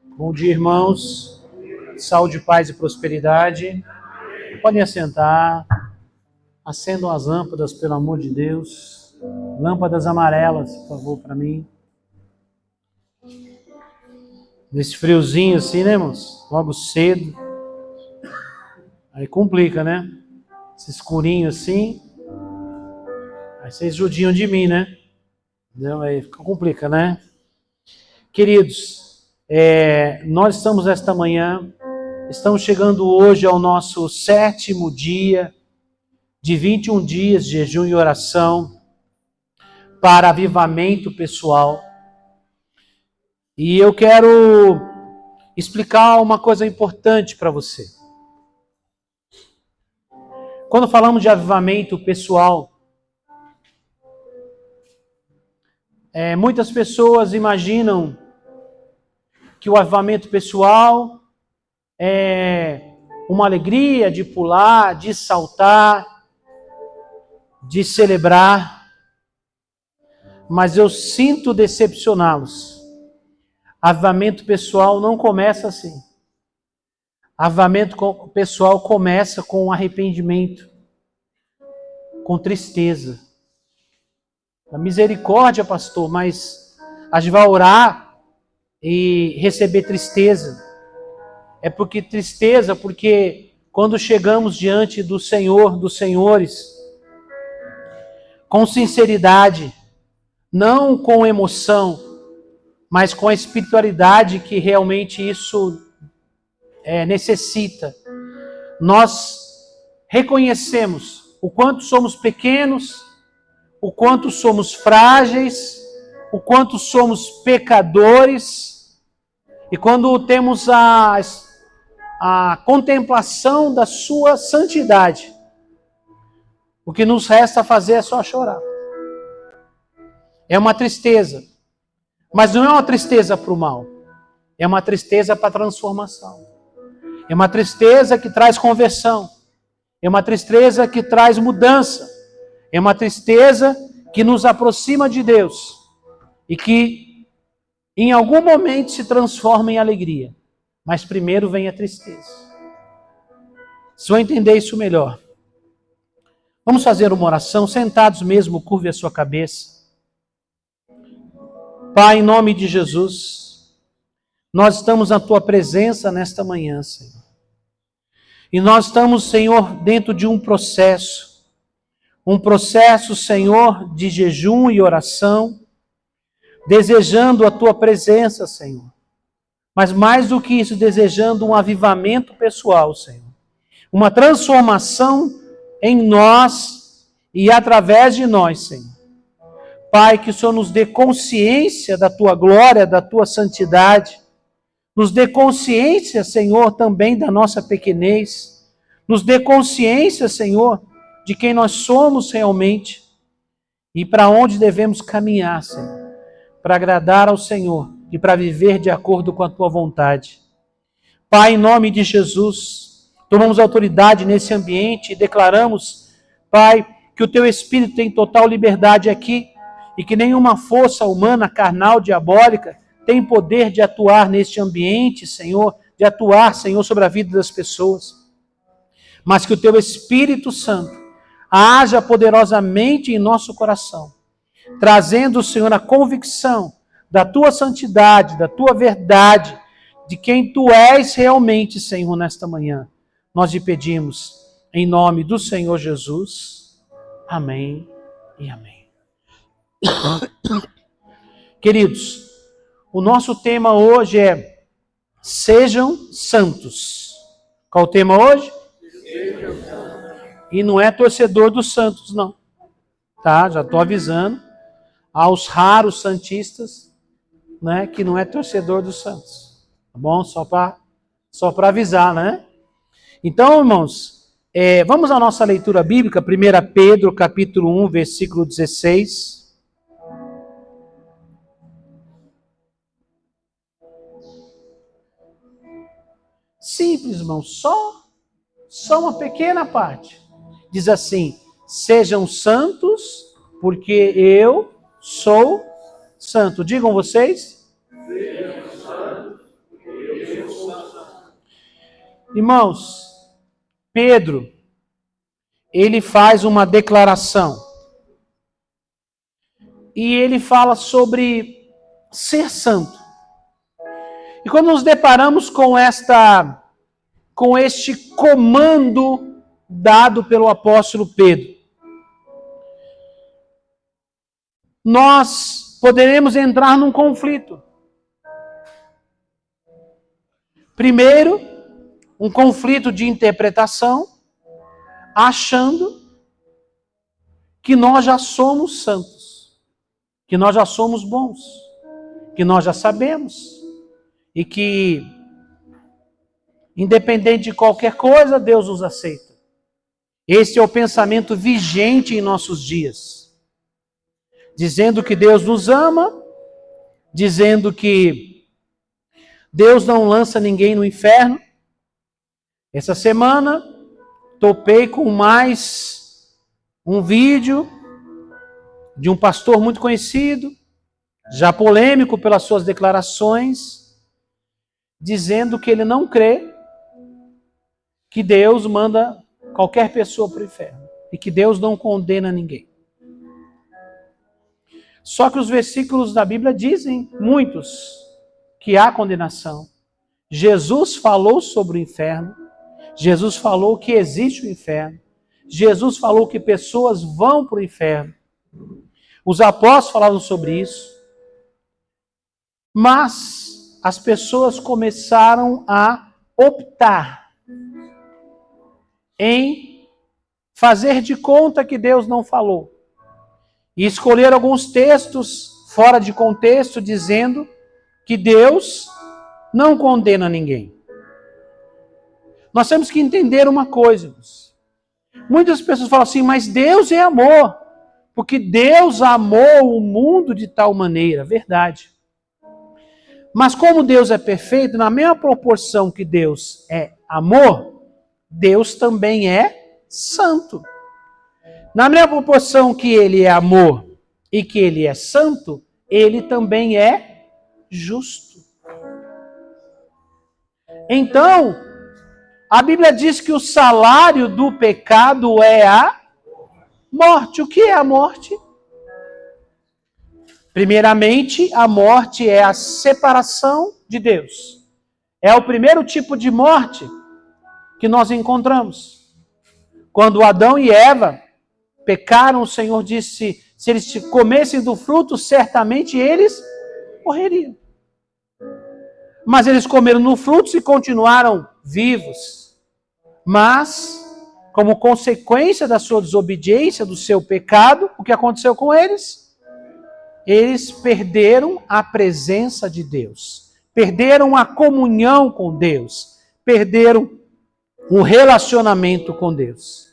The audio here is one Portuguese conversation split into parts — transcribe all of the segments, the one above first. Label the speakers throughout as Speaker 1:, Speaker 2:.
Speaker 1: Bom dia, irmãos. Saúde, paz e prosperidade. Podem assentar. Acendam as lâmpadas, pelo amor de Deus. Lâmpadas amarelas, por favor, para mim. Nesse friozinho assim, né, irmãos? Logo cedo. Aí complica, né? Esse escurinho assim. Aí vocês judiam de mim, né? Não, aí complica, né? Queridos, nós estamos esta manhã, estamos chegando hoje ao nosso 7º dia de 21 dias de jejum e oração para avivamento pessoal. E eu quero explicar uma coisa importante para você. Quando falamos de avivamento pessoal, muitas pessoas imaginam que o avivamento pessoal é uma alegria de pular, de saltar, de celebrar, mas eu sinto decepcioná-los. Avivamento pessoal não começa assim. Avivamento pessoal começa com arrependimento, com tristeza. A misericórdia, pastor, mas a gente vai orar e receber tristeza. É porque tristeza, porque quando chegamos diante do Senhor, dos senhores, com sinceridade, não com emoção, mas com a espiritualidade que realmente isso necessita. Nós reconhecemos o quanto somos pequenos, o quanto somos frágeis, o quanto somos pecadores, e quando temos a contemplação da sua santidade, o que nos resta fazer é só chorar. É uma tristeza, mas não é uma tristeza para o mal, é uma tristeza para a transformação. É uma tristeza que traz conversão, é uma tristeza que traz mudança, é uma tristeza que nos aproxima de Deus e que em algum momento se transforma em alegria, mas primeiro vem a tristeza. Se eu entender isso melhor, vamos fazer uma oração, sentados mesmo, curve a sua cabeça. Pai, em nome de Jesus, nós estamos na Tua presença nesta manhã, Senhor. E nós estamos, Senhor, dentro de um processo, Senhor, de jejum e oração, desejando a Tua presença, Senhor. Mas mais do que isso, desejando um avivamento pessoal, Senhor. Uma transformação em nós e através de nós, Senhor. Pai, que o Senhor nos dê consciência da Tua glória, da Tua santidade. Nos dê consciência, Senhor, também da nossa pequenez. Nos dê consciência, Senhor, de quem nós somos realmente e para onde devemos caminhar, Senhor, para agradar ao Senhor e para viver de acordo com a Tua vontade. Pai, em nome de Jesus, tomamos autoridade nesse ambiente e declaramos, Pai, que o Teu Espírito tem total liberdade aqui e que nenhuma força humana, carnal, diabólica, tem poder de atuar neste ambiente, Senhor, de atuar, Senhor, sobre a vida das pessoas. Mas que o Teu Espírito Santo haja poderosamente em nosso coração, trazendo, Senhor, a convicção da Tua santidade, da Tua verdade, de quem Tu és realmente, Senhor, nesta manhã. Nós te pedimos, em nome do Senhor Jesus. Amém e amém. Queridos, o nosso tema hoje é Sejam Santos. Qual o tema hoje? Sejam Santos. E não é torcedor dos santos, não. Tá? Já estou avisando aos raros santistas, né, que não é torcedor dos santos. Tá bom? Só para avisar, né? Então, irmãos, vamos à nossa leitura bíblica, 1 Pedro, capítulo 1, versículo 16. Simples, irmão, só uma pequena parte. Diz assim: sejam santos, porque eu sou santo. Digam vocês. Sejam santos, porque Irmãos, Pedro, ele faz uma declaração. E ele fala sobre ser santo. E quando nos deparamos com este comando dado pelo apóstolo Pedro, nós poderemos entrar num conflito. Primeiro, um conflito de interpretação, achando que nós já somos santos, que nós já somos bons, que nós já sabemos, e que, independente de qualquer coisa, Deus nos aceita. Esse é o pensamento vigente em nossos dias. Dizendo que Deus nos ama, dizendo que Deus não lança ninguém no inferno. Essa semana, topei com mais um vídeo de um pastor muito conhecido, já polêmico pelas suas declarações, dizendo que ele não crê que Deus manda qualquer pessoa para o inferno e que Deus não condena ninguém. Só que os versículos da Bíblia dizem, muitos, que há condenação. Jesus falou sobre o inferno. Jesus falou que existe o inferno. Jesus falou que pessoas vão para o inferno. Os apóstolos falaram sobre isso. Mas as pessoas começaram a optar em fazer de conta que Deus não falou. E escolher alguns textos fora de contexto, dizendo que Deus não condena ninguém. Nós temos que entender uma coisa. Muitas pessoas falam assim, mas Deus é amor, porque Deus amou o mundo de tal maneira. Verdade. Mas como Deus é perfeito, na mesma proporção que Deus é amor, Deus também é santo. Na mesma proporção que ele é amor e que ele é santo, ele também é justo. Então, a Bíblia diz que o salário do pecado é a morte. O que é a morte? Primeiramente, a morte é a separação de Deus. É o primeiro tipo de morte que nós encontramos. Quando Adão e Eva pecaram, o Senhor disse, se eles comessem do fruto, certamente eles morreriam. Mas eles comeram no fruto e continuaram vivos. Mas, como consequência da sua desobediência, do seu pecado, o que aconteceu com eles? Eles perderam a presença de Deus. Perderam a comunhão com Deus. Perderam o relacionamento com Deus.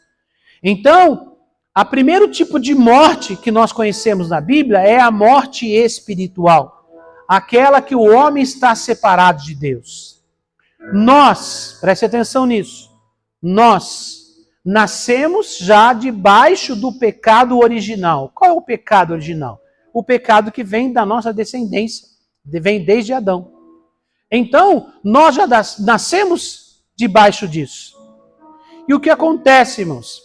Speaker 1: Então, o primeiro tipo de morte que nós conhecemos na Bíblia é a morte espiritual. Aquela que o homem está separado de Deus. Nós, preste atenção nisso, nós nascemos já debaixo do pecado original. Qual é o pecado original? O pecado que vem da nossa descendência, vem desde Adão. Então, nós já nascemos debaixo disso. E o que acontece, irmãos?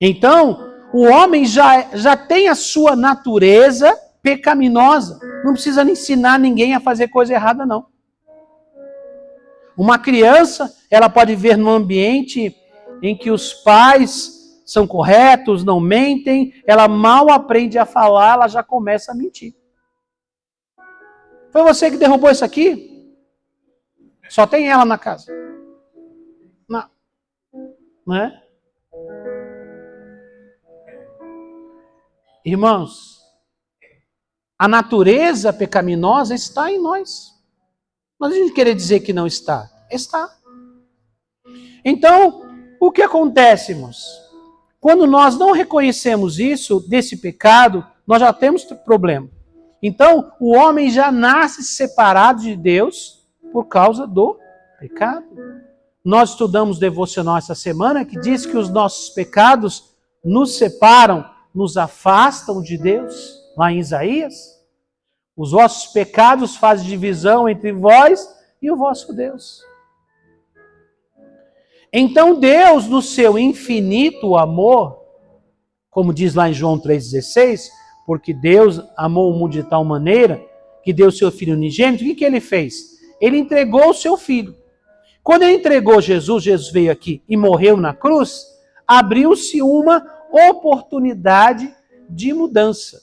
Speaker 1: Então, o homem já tem a sua natureza pecaminosa. Não precisa ensinar ninguém a fazer coisa errada, não. Uma criança, ela pode viver num ambiente em que os pais são corretos, não mentem, ela mal aprende a falar, ela já começa a mentir. Foi você que derrubou isso aqui? Só tem ela na casa. Não é? Irmãos, a natureza pecaminosa está em nós. Mas a gente querer dizer que não está. Está. Então, o que acontece, irmãos? Quando nós não reconhecemos isso, desse pecado, nós já temos problema. Então, o homem já nasce separado de Deus por causa do pecado. Nós estudamos devocional essa semana que diz que os nossos pecados nos separam, nos afastam de Deus, lá em Isaías. Os vossos pecados fazem divisão entre vós e o vosso Deus. Então Deus, no seu infinito amor, como diz lá em João 3,16, porque Deus amou o mundo de tal maneira que deu o seu Filho unigênito, o que ele fez? Ele entregou o seu Filho. Quando ele entregou Jesus, Jesus veio aqui e morreu na cruz, abriu-se uma oportunidade de mudança.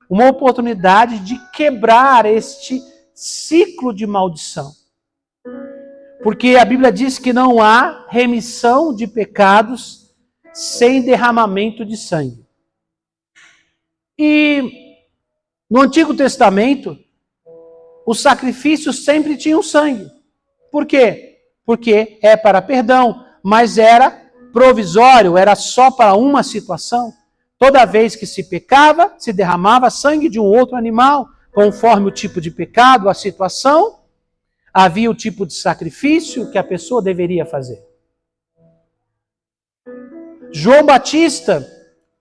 Speaker 1: Uma oportunidade de quebrar este ciclo de maldição. Porque a Bíblia diz que não há remissão de pecados sem derramamento de sangue. E no Antigo Testamento, os sacrifícios sempre tinham sangue. Por quê? Porque é para perdão, mas era provisório, era só para uma situação. Toda vez que se pecava, se derramava sangue de um outro animal, conforme o tipo de pecado, a situação, havia o tipo de sacrifício que a pessoa deveria fazer. João Batista,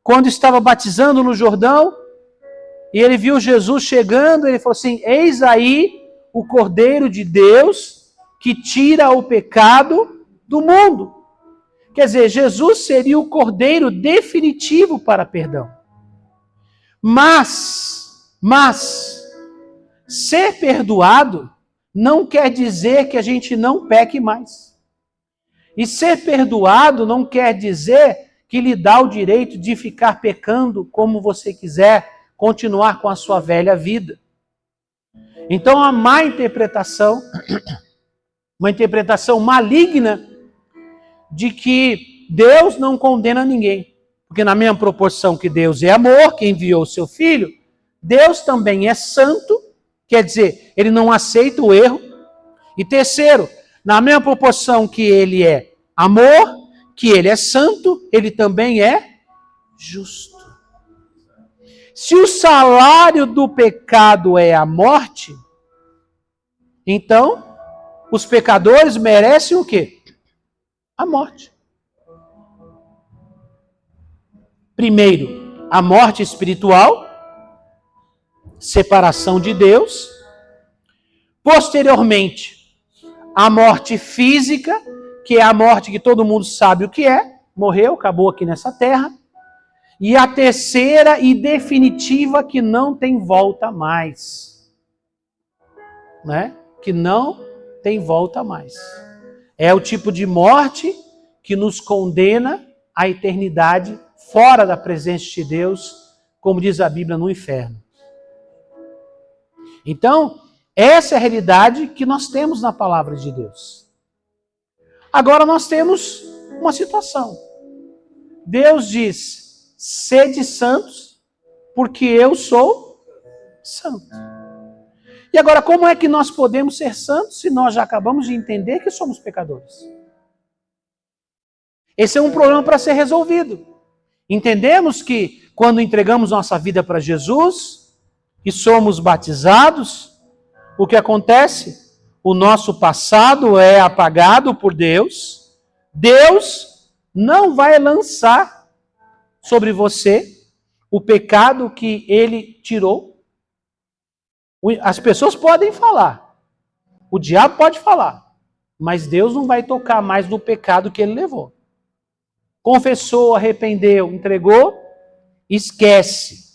Speaker 1: quando estava batizando no Jordão, e ele viu Jesus chegando, ele falou assim: eis aí o Cordeiro de Deus que tira o pecado do mundo. Quer dizer, Jesus seria o Cordeiro definitivo para perdão. Mas, ser perdoado não quer dizer que a gente não peque mais. E ser perdoado não quer dizer que lhe dá o direito de ficar pecando como você quiser, continuar com a sua velha vida. Então a má interpretação, uma interpretação maligna de que Deus não condena ninguém. Porque na mesma proporção que Deus é amor, que enviou o seu Filho, Deus também é santo, quer dizer, ele não aceita o erro. E terceiro, na mesma proporção que ele é amor, que ele é santo, ele também é justo. Se o salário do pecado é a morte, então os pecadores merecem o quê? A morte. Primeiro, a morte espiritual, separação de Deus. Posteriormente, a morte física, que é a morte que todo mundo sabe o que é, morreu, acabou aqui nessa terra. E a terceira e definitiva, que não tem volta mais. Né? Que não tem volta mais. É o tipo de morte que nos condena à eternidade fora da presença de Deus, como diz a Bíblia, no inferno. Então, essa é a realidade que nós temos na palavra de Deus. Agora nós temos uma situação. Deus diz: sede santos, porque eu sou santo. E agora, como é que nós podemos ser santos se nós já acabamos de entender que somos pecadores? Esse é um problema para ser resolvido. Entendemos que quando entregamos nossa vida para Jesus e somos batizados, o que acontece? O nosso passado é apagado por Deus. Deus não vai lançar sobre você o pecado que ele tirou. As pessoas podem falar, o diabo pode falar, mas Deus não vai tocar mais no pecado que ele levou. Confessou, arrependeu, entregou, esquece.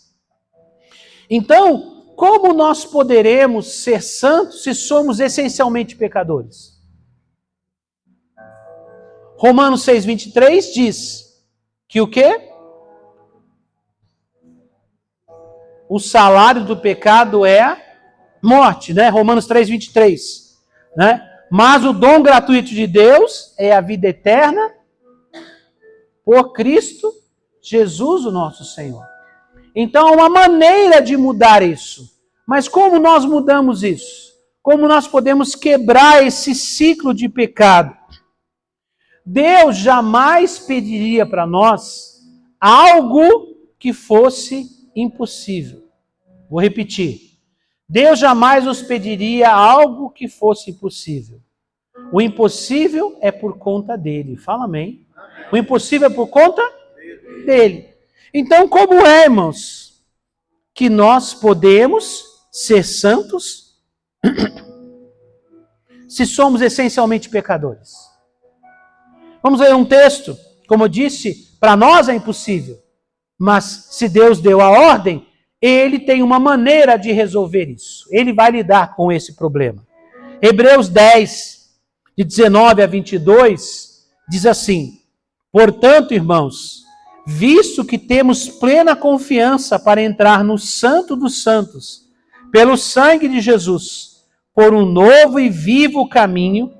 Speaker 1: Então, como nós poderemos ser santos se somos essencialmente pecadores? Romanos 6,23 diz que o quê? O salário do pecado é a morte, né? Romanos 3,23. Né? Mas o dom gratuito de Deus é a vida eterna por Cristo Jesus, o nosso Senhor. Então, há uma maneira de mudar isso. Mas como nós mudamos isso? Como nós podemos quebrar esse ciclo de pecado? Deus jamais pediria para nós algo que fosse impossível. Vou repetir. Deus jamais nos pediria algo que fosse impossível. O impossível é por conta dele. Fala amém. O impossível é por conta dele. Então, como é, irmãos, que nós podemos ser santos se somos essencialmente pecadores? Vamos ler um texto. Como eu disse, para nós é impossível. Mas se Deus deu a ordem, Ele tem uma maneira de resolver isso. Ele vai lidar com esse problema. Hebreus 10, de 19 a 22, diz assim: portanto, irmãos, visto que temos plena confiança para entrar no Santo dos Santos, pelo sangue de Jesus, por um novo e vivo caminho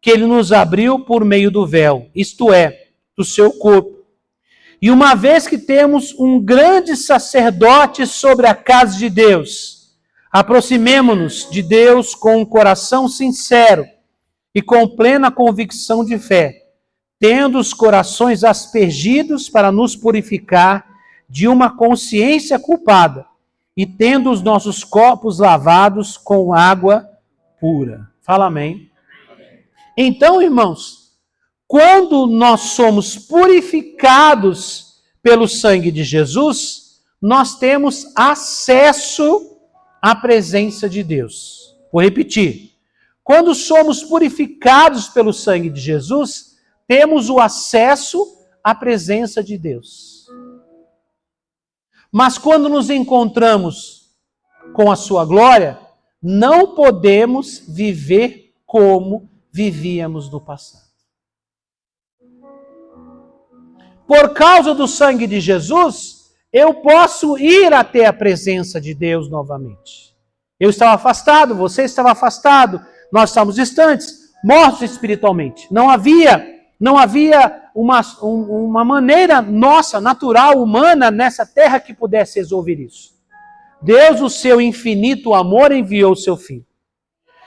Speaker 1: que Ele nos abriu por meio do véu, isto é, do seu corpo. E uma vez que temos um grande sacerdote sobre a casa de Deus, aproximemo-nos de Deus com um coração sincero e com plena convicção de fé, tendo os corações aspergidos para nos purificar de uma consciência culpada e tendo os nossos corpos lavados com água pura. Fala amém. Então, irmãos, quando nós somos purificados pelo sangue de Jesus, nós temos acesso à presença de Deus. Vou repetir. Quando somos purificados pelo sangue de Jesus, temos o acesso à presença de Deus. Mas quando nos encontramos com a sua glória, não podemos viver como vivíamos no passado. Por causa do sangue de Jesus, eu posso ir até a presença de Deus novamente. Eu estava afastado, você estava afastado, nós estávamos distantes, mortos espiritualmente. Não havia uma maneira nossa, natural, humana, nessa terra que pudesse resolver isso. Deus, o seu infinito amor, enviou o seu Filho.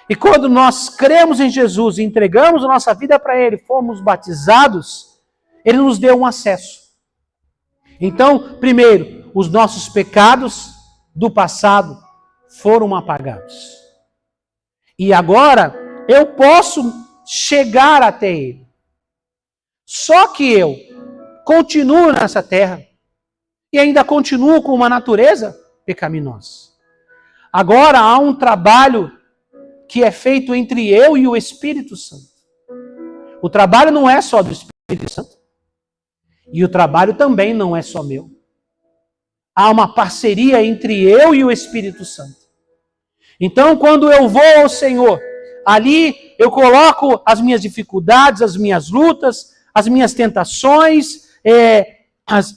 Speaker 1: E quando nós cremos em Jesus e entregamos a nossa vida para Ele, fomos batizados, Ele nos deu um acesso. Então, primeiro, os nossos pecados do passado foram apagados. E agora, eu posso chegar até Ele. Só que eu continuo nessa terra e ainda continuo com uma natureza pecaminosa. Agora há um trabalho que é feito entre eu e o Espírito Santo. O trabalho não é só do Espírito Santo. E o trabalho também não é só meu. Há uma parceria entre eu e o Espírito Santo. Então, quando eu vou ao Senhor, ali eu coloco as minhas dificuldades, as minhas lutas, as minhas tentações,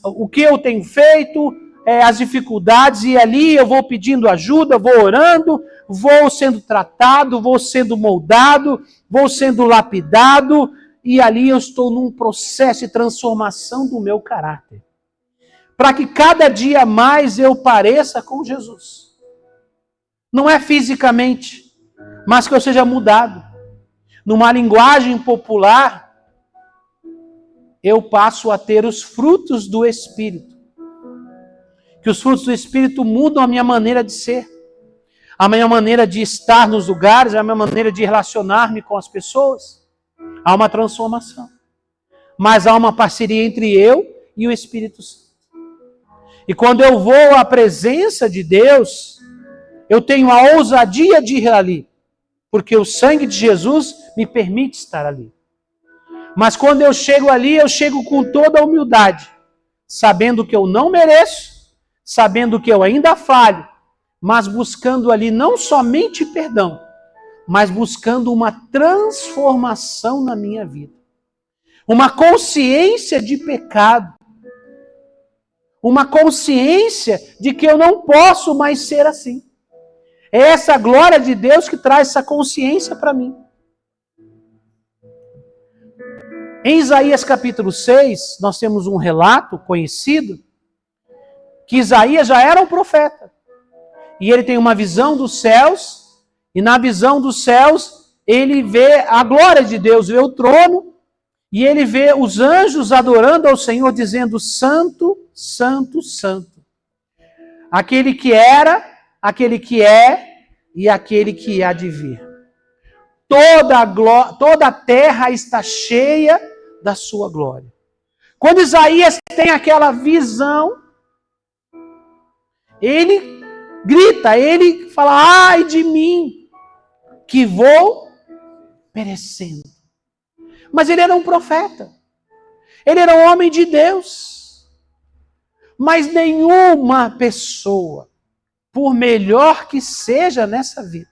Speaker 1: o que eu tenho feito, as dificuldades, e ali eu vou pedindo ajuda, vou orando, vou sendo tratado, vou sendo moldado, vou sendo lapidado, e ali eu estou num processo de transformação do meu caráter. Para que cada dia mais eu pareça com Jesus. Não é fisicamente, mas que eu seja mudado. Numa linguagem popular, eu passo a ter os frutos do Espírito. Que os frutos do Espírito mudam a minha maneira de ser, a minha maneira de estar nos lugares, a minha maneira de relacionar-me com as pessoas. Há uma transformação. Mas há uma parceria entre eu e o Espírito Santo. E quando eu vou à presença de Deus, eu tenho a ousadia de ir ali, porque o sangue de Jesus me permite estar ali. Mas quando eu chego ali, eu chego com toda a humildade, sabendo que eu não mereço, sabendo que eu ainda falho, mas buscando ali não somente perdão, mas buscando uma transformação na minha vida. Uma consciência de pecado. Uma consciência de que eu não posso mais ser assim. É essa glória de Deus que traz essa consciência para mim. Em Isaías capítulo 6, nós temos um relato conhecido que Isaías já era um profeta. E ele tem uma visão dos céus, e na visão dos céus ele vê a glória de Deus, vê o trono, e ele vê os anjos adorando ao Senhor, dizendo: Santo, Santo, Santo. Aquele que era, aquele que é e aquele que há de vir. Toda a terra está cheia da sua glória. Quando Isaías tem aquela visão, ele grita, ele fala: ai de mim, que vou perecendo. Mas ele era um profeta. Ele era um homem de Deus. Mas nenhuma pessoa, por melhor que seja nessa vida,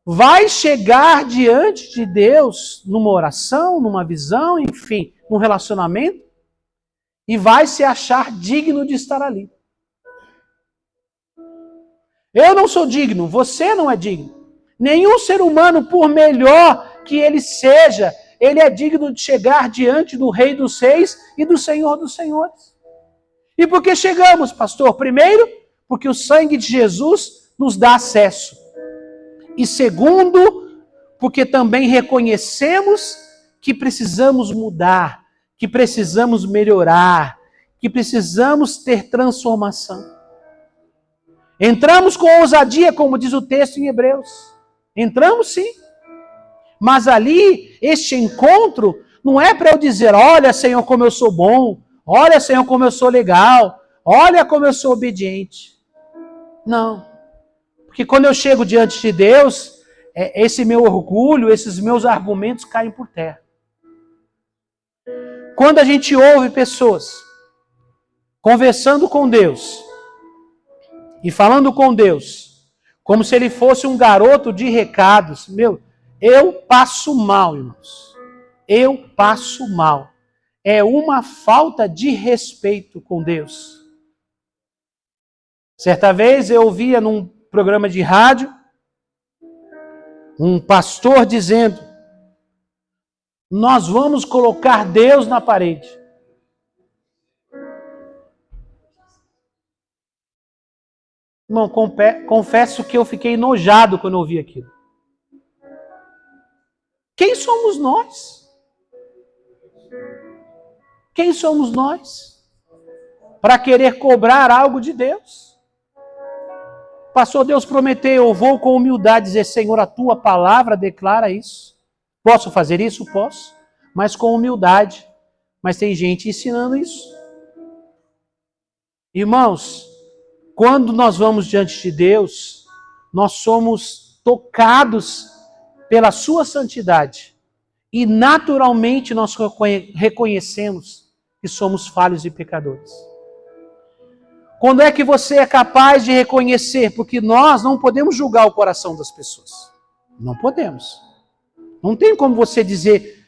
Speaker 1: vai chegar diante de Deus numa oração, numa visão, enfim, num relacionamento, e vai se achar digno de estar ali. Eu não sou digno, você não é digno. Nenhum ser humano, por melhor que ele seja, ele é digno de chegar diante do Rei dos Reis e do Senhor dos Senhores. E por que chegamos, pastor? Primeiro, porque o sangue de Jesus nos dá acesso. E segundo, porque também reconhecemos que precisamos mudar, que precisamos melhorar, que precisamos ter transformação. Entramos com ousadia, como diz o texto em Hebreus. Entramos sim. Mas ali, este encontro, não é para eu dizer, olha, Senhor, como eu sou bom, olha, Senhor, como eu sou legal, olha como eu sou obediente. Não. Porque quando eu chego diante de Deus, esse meu orgulho, esses meus argumentos caem por terra. Quando a gente ouve pessoas conversando com Deus e falando com Deus, como se ele fosse um garoto de recados, eu passo mal, irmãos. Eu passo mal. É uma falta de respeito com Deus. Certa vez eu ouvia num programa de rádio um pastor dizendo: nós vamos colocar Deus na parede. Irmão, confesso que eu fiquei enojado quando eu ouvi aquilo. Quem somos nós? Quem somos nós para querer cobrar algo de Deus? Pastor, Deus prometeu, eu vou com humildade dizer, Senhor, a tua palavra declara isso. Posso fazer isso? Posso, mas com humildade. Mas tem gente ensinando isso. Irmãos, quando nós vamos diante de Deus, nós somos tocados pela sua santidade. E naturalmente nós reconhecemos que somos falhos e pecadores. Quando é que você é capaz de reconhecer? Porque nós não podemos julgar o coração das pessoas. Não podemos. Não tem como você dizer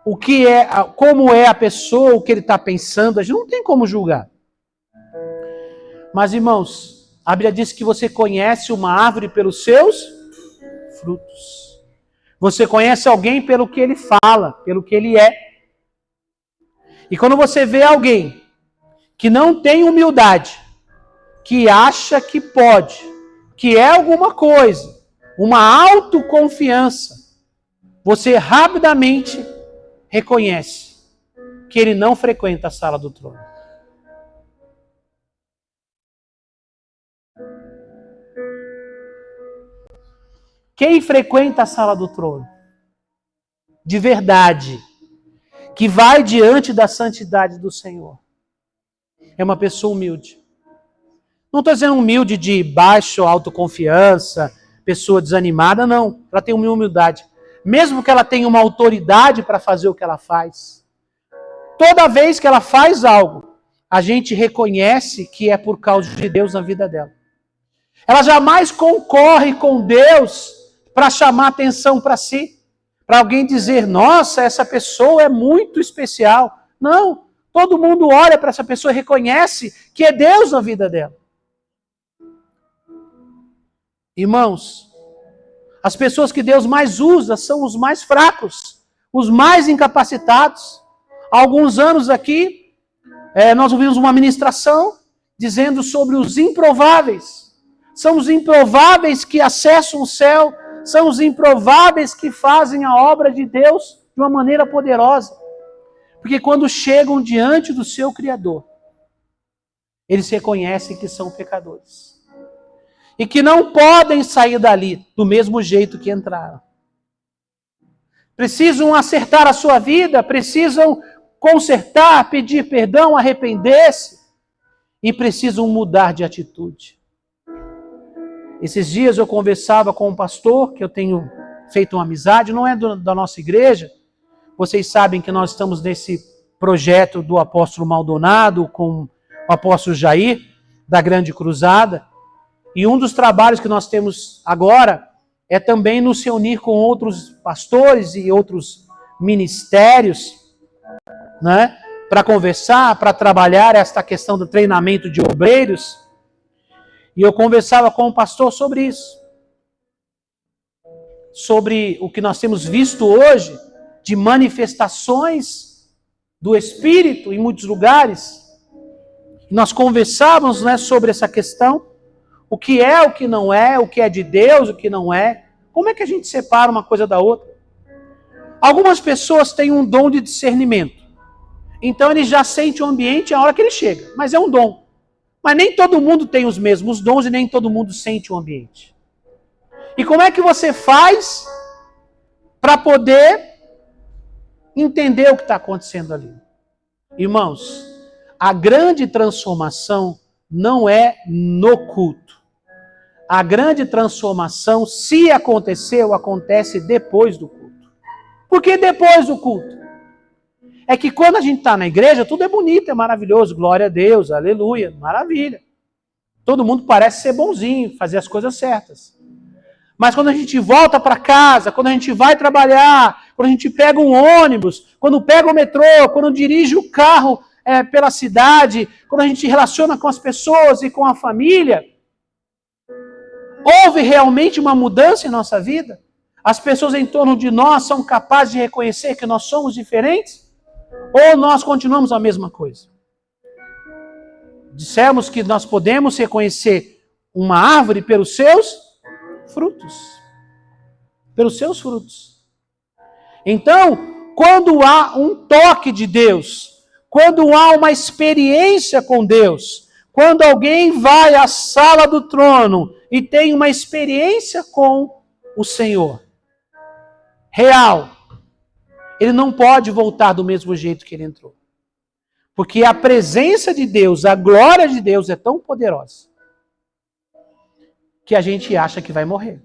Speaker 1: o que é, como é a pessoa, o que ele está pensando. A gente não tem como julgar. Mas, irmãos, a Bíblia diz que você conhece uma árvore pelos seus frutos. Você conhece alguém pelo que ele fala, pelo que ele é. E quando você vê alguém que não tem humildade, que acha que pode, que é alguma coisa, uma autoconfiança, você rapidamente reconhece que ele não frequenta a sala do trono. Quem frequenta a sala do trono, de verdade, que vai diante da santidade do Senhor, é uma pessoa humilde. Não estou dizendo humilde de baixa autoconfiança, pessoa desanimada, não. Ela tem uma humildade. Mesmo que ela tenha uma autoridade para fazer o que ela faz. Toda vez que ela faz algo, a gente reconhece que é por causa de Deus na vida dela. Ela jamais concorre com Deus para chamar atenção para si. Para alguém dizer, nossa, essa pessoa é muito especial. Não, todo mundo olha para essa pessoa e reconhece que é Deus na vida dela. Irmãos, as pessoas que Deus mais usa são os mais fracos, os mais incapacitados. Há alguns anos aqui, nós ouvimos uma ministração dizendo sobre os improváveis. São os improváveis que acessam o céu, são os improváveis que fazem a obra de Deus de uma maneira poderosa. Porque quando chegam diante do seu Criador, eles reconhecem que são pecadores. E que não podem sair dali do mesmo jeito que entraram. Precisam acertar a sua vida, precisam consertar, pedir perdão, arrepender-se e precisam mudar de atitude. Esses dias eu conversava com um pastor que eu tenho feito uma amizade, não é da nossa igreja. Vocês sabem que nós estamos nesse projeto do apóstolo Maldonado com o apóstolo Jair, da Grande Cruzada. E um dos trabalhos que nós temos agora é também nos reunir com outros pastores e outros ministérios, né, para conversar, para trabalhar esta questão do treinamento de obreiros. E eu conversava com o pastor sobre isso. Sobre o que nós temos visto hoje de manifestações do Espírito em muitos lugares. Nós conversávamos, né, sobre essa questão. O que é, o que não é, o que é de Deus, o que não é. Como é que a gente separa uma coisa da outra? Algumas pessoas têm um dom de discernimento. Então ele já sente o ambiente a hora que ele chega. Mas é um dom. Mas nem todo mundo tem os mesmos dons e nem todo mundo sente o ambiente. E como é que você faz para poder entender o que está acontecendo ali? Irmãos, a grande transformação não é no culto. A grande transformação, se aconteceu, acontece depois do culto. Por que depois do culto? É que quando a gente está na igreja, tudo é bonito, é maravilhoso, glória a Deus, aleluia, maravilha. Todo mundo parece ser bonzinho, fazer as coisas certas. Mas quando a gente volta para casa, quando a gente vai trabalhar, quando a gente pega um ônibus, quando pega o metrô, quando dirige o carro pela cidade, quando a gente relaciona com as pessoas e com a família, houve realmente uma mudança em nossa vida? As pessoas em torno de nós são capazes de reconhecer que nós somos diferentes? Ou nós continuamos a mesma coisa? Dissemos que nós podemos reconhecer uma árvore pelos seus frutos. Pelos seus frutos. Então, quando há um toque de Deus, quando há uma experiência com Deus, quando alguém vai à sala do trono e tem uma experiência com o Senhor, real, ele não pode voltar do mesmo jeito que ele entrou. Porque a presença de Deus, a glória de Deus é tão poderosa que a gente acha que vai morrer.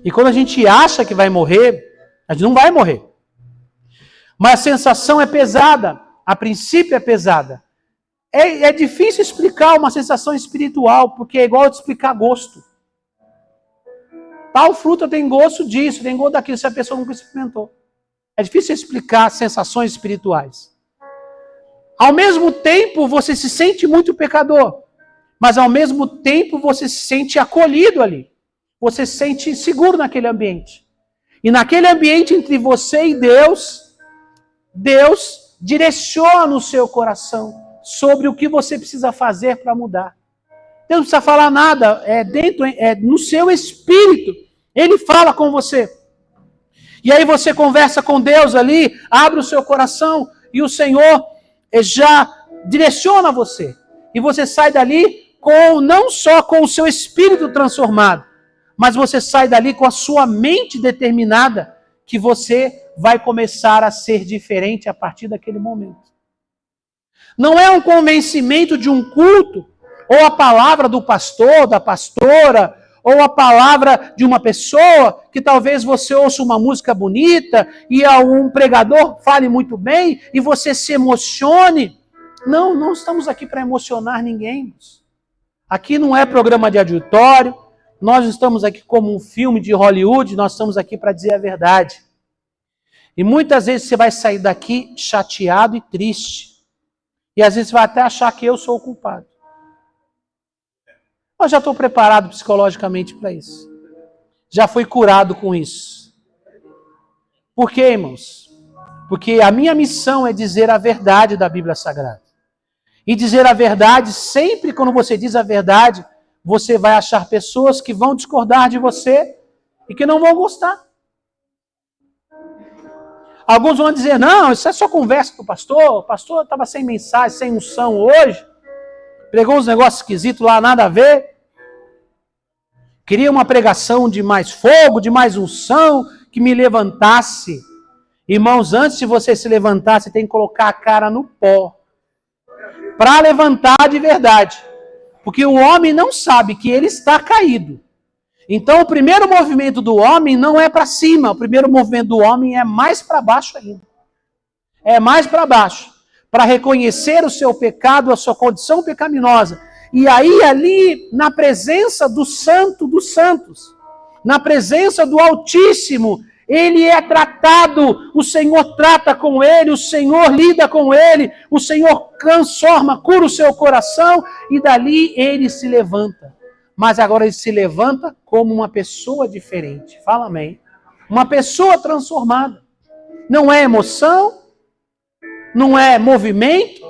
Speaker 1: E quando a gente acha que vai morrer, a gente não vai morrer. Mas a sensação é pesada, a princípio é pesada. É difícil explicar uma sensação espiritual, porque é igual de explicar gosto. Tal fruta tem gosto disso, tem gosto daquilo, se a pessoa nunca experimentou. É difícil explicar sensações espirituais. Ao mesmo tempo, você se sente muito pecador, mas ao mesmo tempo você se sente acolhido ali. Você se sente seguro naquele ambiente. E naquele ambiente entre você e Deus, Deus direciona o seu coração sobre o que você precisa fazer para mudar. Deus não precisa falar nada, é no seu espírito. Ele fala com você. E aí você conversa com Deus ali, abre o seu coração e o Senhor já direciona você. E você sai dali não só com o seu espírito transformado, mas você sai dali com a sua mente determinada que você vai começar a ser diferente a partir daquele momento. Não é um convencimento de um culto, ou a palavra do pastor, da pastora, ou a palavra de uma pessoa que talvez você ouça uma música bonita e um pregador fale muito bem e você se emocione. Não, não estamos aqui para emocionar ninguém. Aqui não é programa de auditório, nós estamos aqui como um filme de Hollywood, nós estamos aqui para dizer a verdade. E muitas vezes você vai sair daqui chateado e triste. E às vezes você vai até achar que eu sou o culpado. Eu já estou preparado psicologicamente para isso. Já fui curado com isso. Por quê, irmãos? Porque a minha missão é dizer a verdade da Bíblia Sagrada. E dizer a verdade, sempre quando você diz a verdade, você vai achar pessoas que vão discordar de você e que não vão gostar. Alguns vão dizer, não, isso é só conversa com o pastor estava sem mensagem, sem unção hoje, pregou uns negócios esquisitos lá, nada a ver. Queria uma pregação de mais fogo, de mais unção, que me levantasse. Irmãos, antes de você se levantar, você tem que colocar a cara no pó. Para levantar de verdade. Porque o homem não sabe que ele está caído. Então o primeiro movimento do homem não é para cima. O primeiro movimento do homem é mais para baixo ainda. é mais para baixo, para reconhecer o seu pecado, a sua condição pecaminosa. E aí, ali, na presença do Santo dos Santos, na presença do Altíssimo, ele é tratado, o Senhor trata com ele, o Senhor lida com ele, o Senhor transforma, cura o seu coração, e dali ele se levanta. Mas agora ele se levanta como uma pessoa diferente. Fala amém. Uma pessoa transformada. Não é emoção, não é movimento,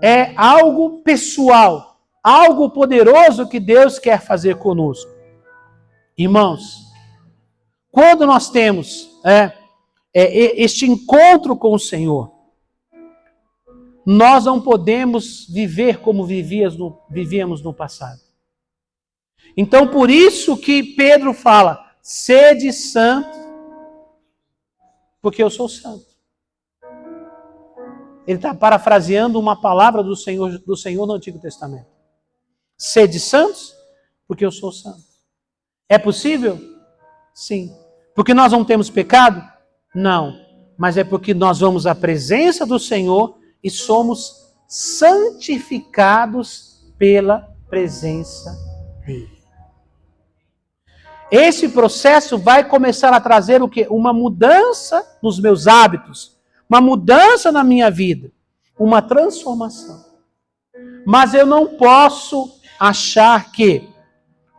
Speaker 1: é algo pessoal, algo poderoso que Deus quer fazer conosco. Irmãos, quando nós temos este encontro com o Senhor, nós não podemos viver como vivíamos no passado. Então, por isso que Pedro fala, sede santo, porque eu sou santo. Ele está parafraseando uma palavra do Senhor no Antigo Testamento. Sede santos, porque eu sou santo. É possível? Sim. Porque nós não temos pecado? Não. Mas é porque nós vamos à presença do Senhor e somos santificados pela presença dele. Esse processo vai começar a trazer o quê? Uma mudança nos meus hábitos, uma mudança na minha vida, uma transformação. Mas eu não posso achar que,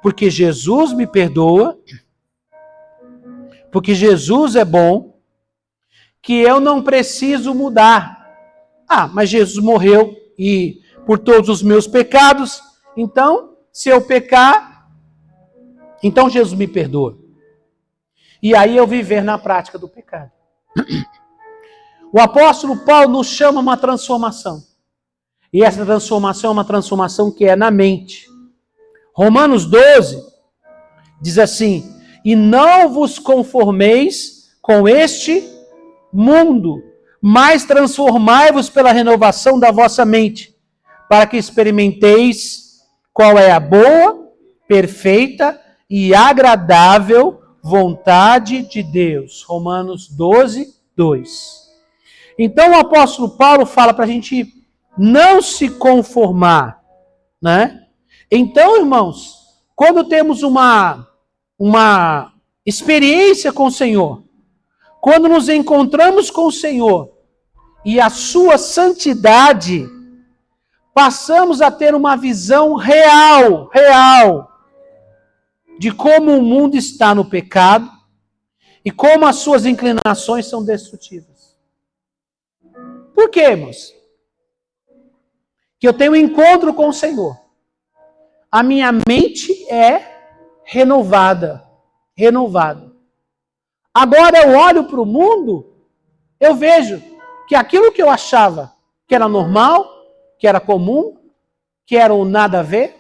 Speaker 1: porque Jesus me perdoa, porque Jesus é bom, que eu não preciso mudar. Ah, mas Jesus morreu e por todos os meus pecados, então, se eu pecar, então Jesus me perdoa. E aí eu viver na prática do pecado. O apóstolo Paulo nos chama a uma transformação. E essa transformação é uma transformação que é na mente. Romanos 12 diz assim, e não vos conformeis com este mundo, mas transformai-vos pela renovação da vossa mente, para que experimenteis qual é a boa, perfeita e agradável vontade de Deus. Romanos 12, 2. Então o apóstolo Paulo fala para a gente não se conformar, né? Então, irmãos, quando temos uma experiência com o Senhor, quando nos encontramos com o Senhor e a sua santidade, passamos a ter uma visão real de como o mundo está no pecado e como as suas inclinações são destrutivas. Por quê, irmãos? Que eu tenho um encontro com o Senhor. A minha mente é renovada. Agora eu olho para o mundo, eu vejo que aquilo que eu achava que era normal, que era comum, que era um nada a ver,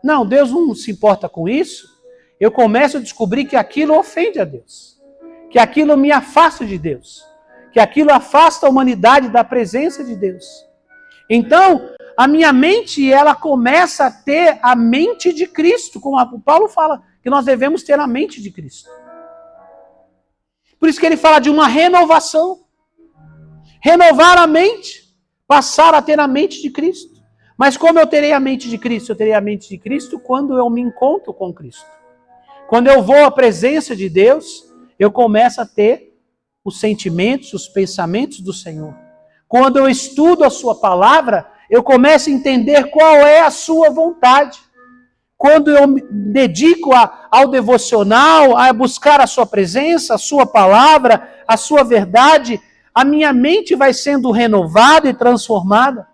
Speaker 1: não, Deus não se importa com isso. Eu começo a descobrir que aquilo ofende a Deus, que aquilo me afasta de Deus, que aquilo afasta a humanidade da presença de Deus. Então, a minha mente, ela começa a ter a mente de Cristo, como o Paulo fala, que nós devemos ter a mente de Cristo. Por isso que ele fala de uma renovação. Renovar a mente, passar a ter a mente de Cristo. Mas como eu terei a mente de Cristo? Eu terei a mente de Cristo quando eu me encontro com Cristo. Quando eu vou à presença de Deus, eu começo a ter os sentimentos, os pensamentos do Senhor. Quando eu estudo a sua palavra, eu começo a entender qual é a sua vontade. Quando eu me dedico ao devocional, a buscar a sua presença, a sua palavra, a sua verdade, a minha mente vai sendo renovada e transformada.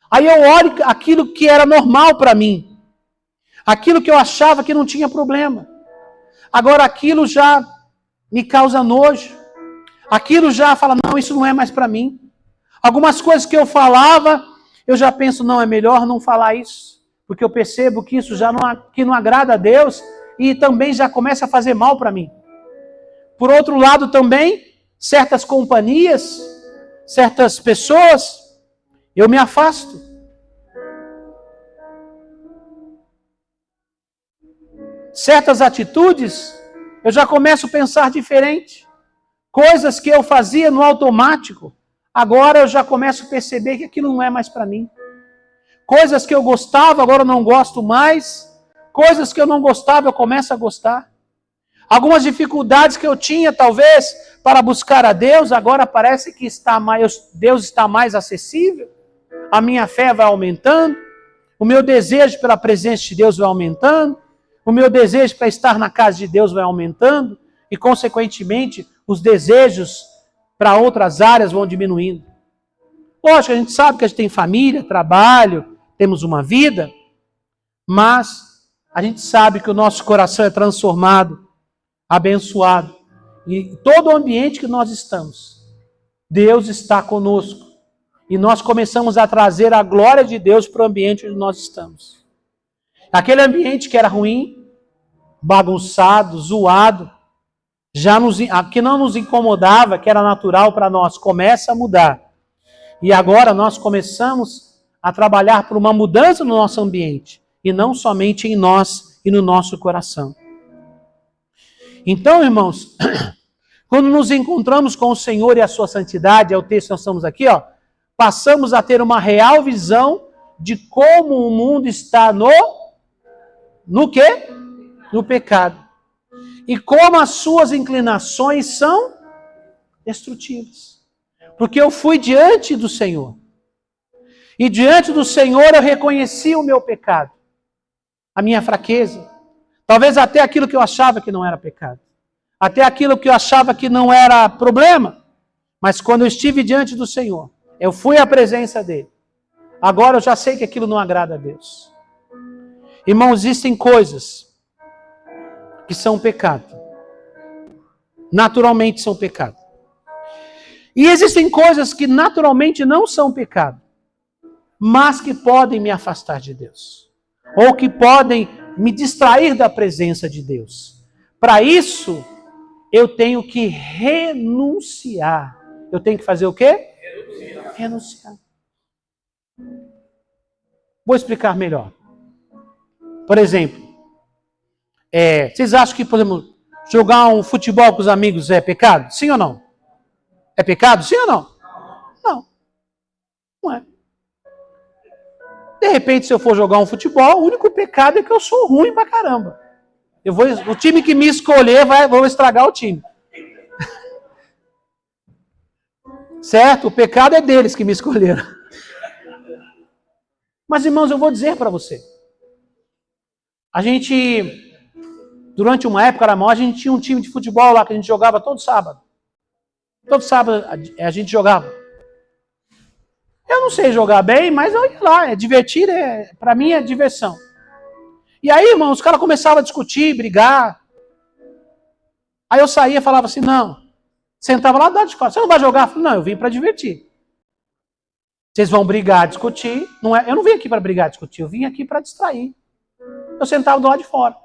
Speaker 1: Aí eu olho aquilo que era normal para mim. Aquilo que eu achava que não tinha problema. Agora aquilo já me causa nojo. Aquilo já fala, não, isso não é mais para mim. Algumas coisas que eu falava, eu já penso, não, é melhor não falar isso. Porque eu percebo que isso já não agrada a Deus e também já começa a fazer mal para mim. Por outro lado também, certas companhias, certas pessoas, eu me afasto. Certas atitudes, eu já começo a pensar diferente. Coisas que eu fazia no automático, agora eu já começo a perceber que aquilo não é mais para mim. Coisas que eu gostava, agora eu não gosto mais. Coisas que eu não gostava, eu começo a gostar. Algumas dificuldades que eu tinha, talvez, para buscar a Deus, agora parece que Deus está mais acessível. A minha fé vai aumentando. O meu desejo pela presença de Deus vai aumentando. O meu desejo para estar na casa de Deus vai aumentando. E, consequentemente, os desejos para outras áreas vão diminuindo. Lógico, a gente sabe que a gente tem família, trabalho, temos uma vida, mas a gente sabe que o nosso coração é transformado, abençoado. E todo o ambiente que nós estamos, Deus está conosco. E nós começamos a trazer a glória de Deus para o ambiente onde nós estamos. Aquele ambiente que era ruim, bagunçado, zoado, que não nos incomodava, que era natural para nós, começa a mudar. E agora nós começamos a trabalhar por uma mudança no nosso ambiente, e não somente em nós e no nosso coração. Então, irmãos, quando nos encontramos com o Senhor e a sua santidade, é o texto que nós estamos aqui, passamos a ter uma real visão de como o mundo está no quê? No pecado. E como as suas inclinações são destrutivas. Porque eu fui diante do Senhor. E diante do Senhor eu reconheci o meu pecado. A minha fraqueza. Talvez até aquilo que eu achava que não era pecado. Até aquilo que eu achava que não era problema. Mas quando eu estive diante do Senhor, eu fui à presença dele. Agora eu já sei que aquilo não agrada a Deus. Irmãos, existem coisas que são pecado. Naturalmente são pecado. E existem coisas que naturalmente não são pecado, mas que podem me afastar de Deus. Ou que podem me distrair da presença de Deus. Para isso, eu tenho que renunciar. Eu tenho que fazer o quê? Renunciar. Vou explicar melhor. Por exemplo, vocês acham que, por exemplo, jogar um futebol com os amigos é pecado? Sim ou não? É pecado? Sim ou não? Não. Não é. De repente, se eu for jogar um futebol, o único pecado é que eu sou ruim pra caramba. O time que me escolher, vou estragar o time. Certo? O pecado é deles que me escolheram. Mas, irmãos, eu vou dizer para você. A gente, durante uma época, a gente tinha um time de futebol lá que a gente jogava todo sábado. Todo sábado a gente jogava. Eu não sei jogar bem, mas eu ia lá, é divertido, para mim é diversão. E aí, irmão, os caras começavam a discutir, brigar. Aí eu saía e falava assim, não. Sentava lá do lado de fora. Você não vai jogar? Eu falei, não, eu vim para divertir. Vocês vão brigar, discutir. Eu não vim aqui para brigar, discutir. Eu vim aqui para distrair. Eu sentava do lado de fora.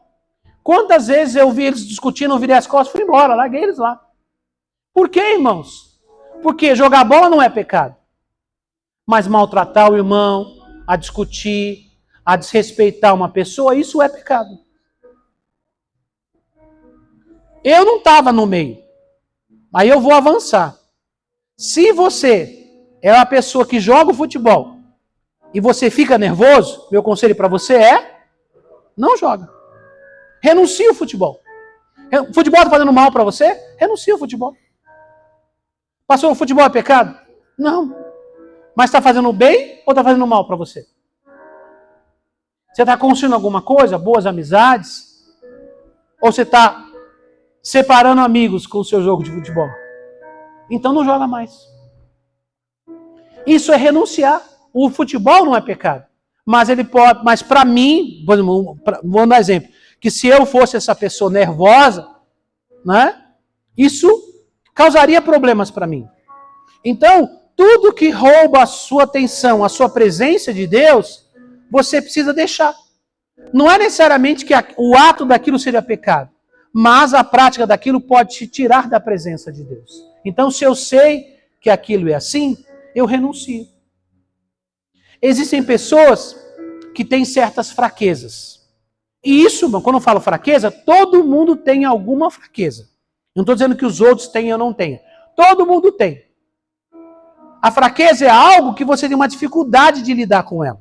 Speaker 1: Quantas vezes eu vi eles discutindo, eu virei as costas e fui embora, larguei eles lá. Por quê, irmãos? Porque jogar bola não é pecado. Mas maltratar o irmão, a discutir, a desrespeitar uma pessoa, isso é pecado. Eu não estava no meio. Aí eu vou avançar. Se você é uma pessoa que joga o futebol e você fica nervoso, meu conselho para você é: não joga. Renuncia o futebol. O futebol está fazendo mal para você? Renuncia o futebol. Passou, o futebol é pecado? Não. Mas está fazendo bem ou está fazendo mal para você? Você está construindo alguma coisa? Boas amizades? Ou você está separando amigos com o seu jogo de futebol? Então não joga mais. Isso é renunciar. O futebol não é pecado. Mas ele pode. Mas para mim, vou dar um exemplo, que se eu fosse essa pessoa nervosa, né, isso causaria problemas para mim. Então, tudo que rouba a sua atenção, a sua presença de Deus, você precisa deixar. Não é necessariamente que o ato daquilo seja pecado, mas a prática daquilo pode te tirar da presença de Deus. Então, se eu sei que aquilo é assim, eu renuncio. Existem pessoas que têm certas fraquezas. E isso, quando eu falo fraqueza, todo mundo tem alguma fraqueza. Não estou dizendo que os outros têm ou não têm. Todo mundo tem. A fraqueza é algo que você tem uma dificuldade de lidar com ela.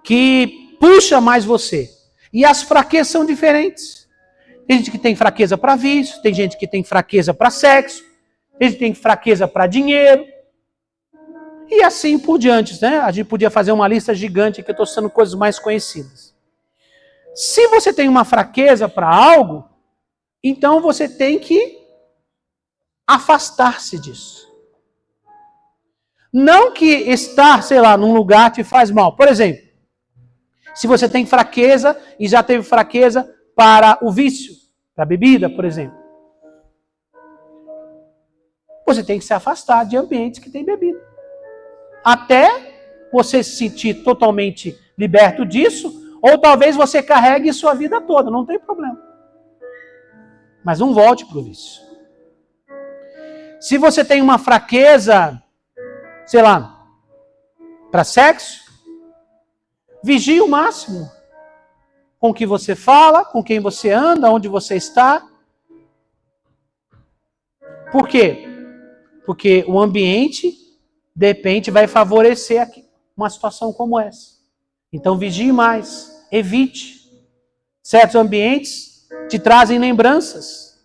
Speaker 1: Que puxa mais você. E as fraquezas são diferentes. Tem gente que tem fraqueza para vício, tem gente que tem fraqueza para sexo, tem gente que tem fraqueza para dinheiro. E assim por diante, né? A gente podia fazer uma lista gigante que eu estou citando coisas mais conhecidas. Se você tem uma fraqueza para algo, então você tem que afastar-se disso. Não que estar, sei lá, num lugar te faz mal. Por exemplo, se você tem fraqueza e já teve fraqueza para o vício, para a bebida, por exemplo. Você tem que se afastar de ambientes que tem bebida. Até você se sentir totalmente liberto disso, ou talvez você carregue sua vida toda, não tem problema. Mas não volte para o vício. Se você tem uma fraqueza, sei lá, para sexo, vigie o máximo com o que você fala, com quem você anda, onde você está. Por quê? Porque o ambiente, de repente, vai favorecer uma situação como essa. Então vigie mais, evite. Certos ambientes te trazem lembranças.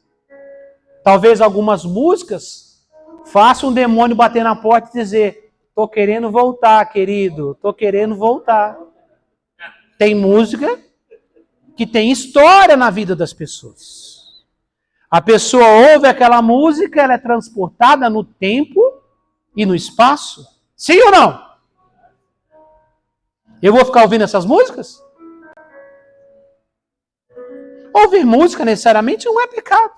Speaker 1: Talvez algumas músicas façam um demônio bater na porta e dizer: tô querendo voltar, querido, tô querendo voltar. Tem música que tem história na vida das pessoas. A pessoa ouve aquela música, ela é transportada no tempo e no espaço. Sim ou não? Eu vou ficar ouvindo essas músicas? Ouvir música necessariamente não é pecado.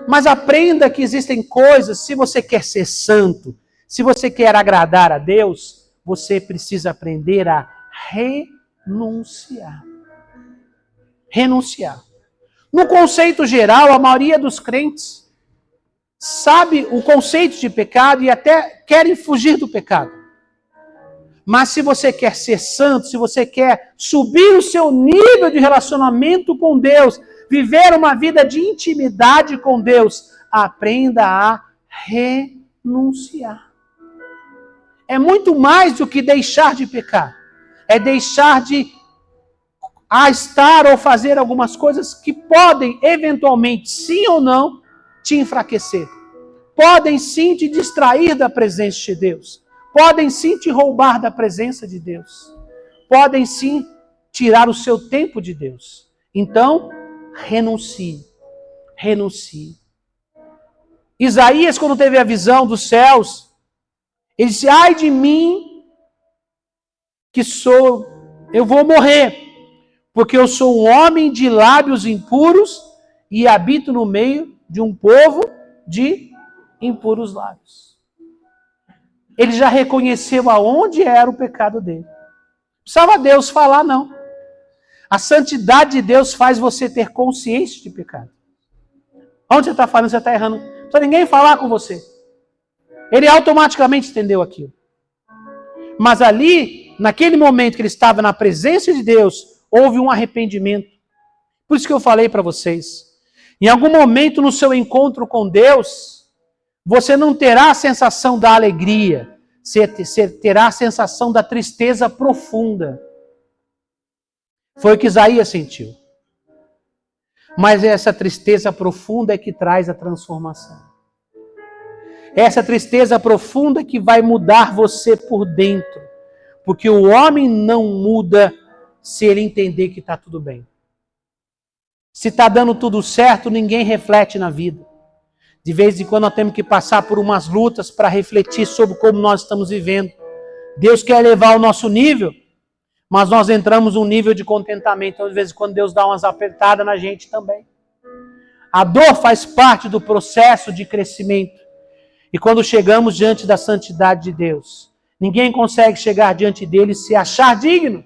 Speaker 1: Mas aprenda que existem coisas, se você quer ser santo, se você quer agradar a Deus, você precisa aprender a renunciar. Renunciar. No conceito geral, a maioria dos crentes sabe o conceito de pecado e até querem fugir do pecado. Mas se você quer ser santo, se você quer subir o seu nível de relacionamento com Deus, viver uma vida de intimidade com Deus, aprenda a renunciar. É muito mais do que deixar de pecar. É deixar de estar ou fazer algumas coisas que podem, eventualmente, sim ou não, te enfraquecer. Podem sim te distrair da presença de Deus. Podem sim te roubar da presença de Deus. Podem sim tirar o seu tempo de Deus. Então, renuncie. Renuncie. Isaías, quando teve a visão dos céus, ele disse: ai de mim, eu vou morrer, porque eu sou um homem de lábios impuros e habito no meio de um povo de impuros lábios. Ele já reconheceu aonde era o pecado dele. Não precisava Deus falar, não. A santidade de Deus faz você ter consciência de pecado. Onde você está falando, você está errando. Não precisa ninguém falar com você. Ele automaticamente entendeu aquilo. Mas ali, naquele momento que ele estava na presença de Deus, houve um arrependimento. Por isso que eu falei para vocês. Em algum momento no seu encontro com Deus, você não terá a sensação da alegria, você terá a sensação da tristeza profunda. Foi o que Isaías sentiu. Mas essa tristeza profunda é que traz a transformação. Essa tristeza profunda que vai mudar você por dentro. Porque o homem não muda se ele entender que está tudo bem. Se está dando tudo certo, ninguém reflete na vida. De vez em quando nós temos que passar por umas lutas para refletir sobre como nós estamos vivendo. Deus quer elevar o nosso nível, mas nós entramos num nível de contentamento. Então, de vez em quando, Deus dá umas apertadas na gente também. A dor faz parte do processo de crescimento. E quando chegamos diante da santidade de Deus, ninguém consegue chegar diante dele e se achar digno.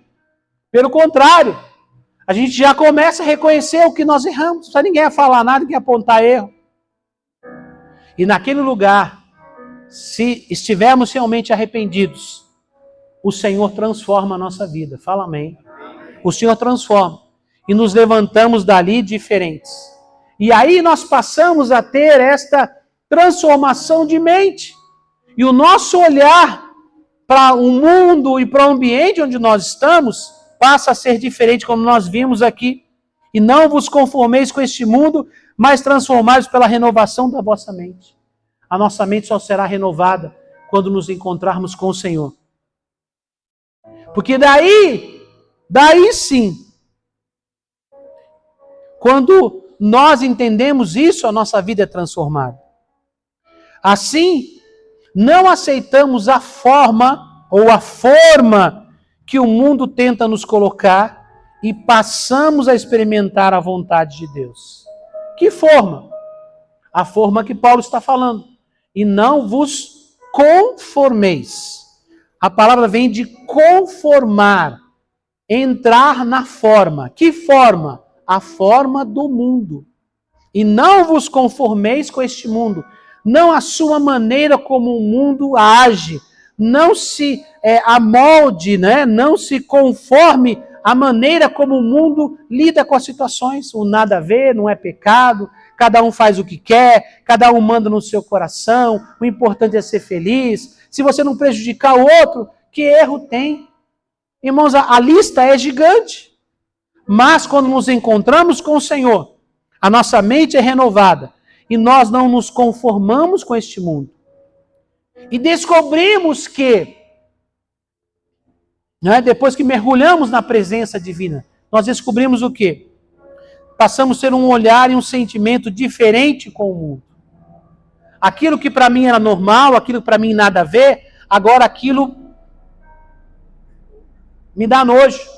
Speaker 1: Pelo contrário, a gente já começa a reconhecer o que nós erramos. Não precisa ninguém falar nada, ninguém apontar erro. E naquele lugar, se estivermos realmente arrependidos, o Senhor transforma a nossa vida. Fala amém. O Senhor transforma. E nos levantamos dali diferentes. E aí nós passamos a ter esta transformação de mente. E o nosso olhar para o mundo e para o ambiente onde nós estamos passa a ser diferente, como nós vimos aqui. E não vos conformeis com este mundo, mas transformados pela renovação da vossa mente. A nossa mente só será renovada quando nos encontrarmos com o Senhor. Porque daí sim, quando nós entendemos isso, a nossa vida é transformada. Assim, não aceitamos a forma ou a forma que o mundo tenta nos colocar e passamos a experimentar a vontade de Deus. Que forma? A forma que Paulo está falando. E não vos conformeis. A palavra vem de conformar, entrar na forma. Que forma? A forma do mundo. E não vos conformeis com este mundo. Não a sua maneira como o mundo age. Não se amolde, né? Não se conforme a maneira como o mundo lida com as situações. O nada a ver, não é pecado. Cada um faz o que quer. Cada um manda no seu coração. O importante é ser feliz. Se você não prejudicar o outro, que erro tem? Irmãos, a lista é gigante. Mas quando nos encontramos com o Senhor, a nossa mente é renovada e nós não nos conformamos com este mundo. E descobrimos que, né, depois que mergulhamos na presença divina, nós descobrimos o quê? Passamos a ter um olhar e um sentimento diferente com o mundo. Aquilo que para mim era normal, aquilo que para mim nada a ver, agora aquilo me dá nojo.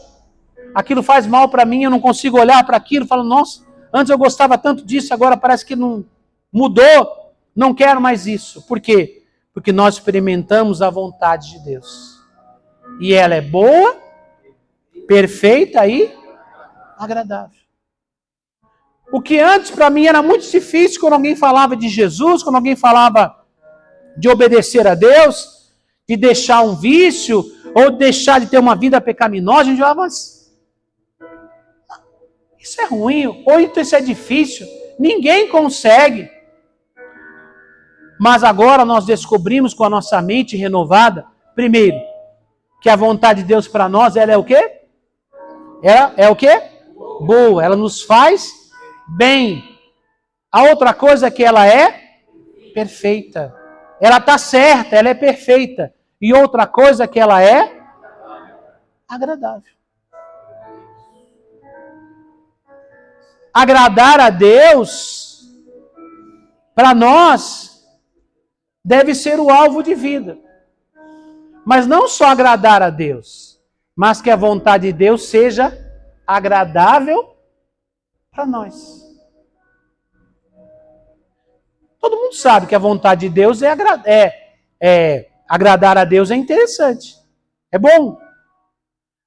Speaker 1: Aquilo faz mal para mim, eu não consigo olhar para aquilo, falo, nossa, antes eu gostava tanto disso, agora parece que não mudou, não quero mais isso. Por quê? Porque nós experimentamos a vontade de Deus. E ela é boa, perfeita e agradável. O que antes para mim era muito difícil, quando alguém falava de Jesus, quando alguém falava de obedecer a Deus, de deixar um vício, ou deixar de ter uma vida pecaminosa, a gente falava, mas isso é ruim, ou então isso é difícil, ninguém consegue. Mas agora nós descobrimos com a nossa mente renovada, primeiro, que a vontade de Deus para nós, ela é o quê? Ela é o quê? Boa, ela nos faz bem. A outra coisa é que ela é perfeita. Ela está certa, ela é perfeita. E outra coisa é que ela é agradável. Agradar a Deus, para nós, deve ser o alvo de vida. Mas não só agradar a Deus, mas que a vontade de Deus seja agradável para nós. Todo mundo sabe que a vontade de Deus agradar a Deus é interessante. É bom.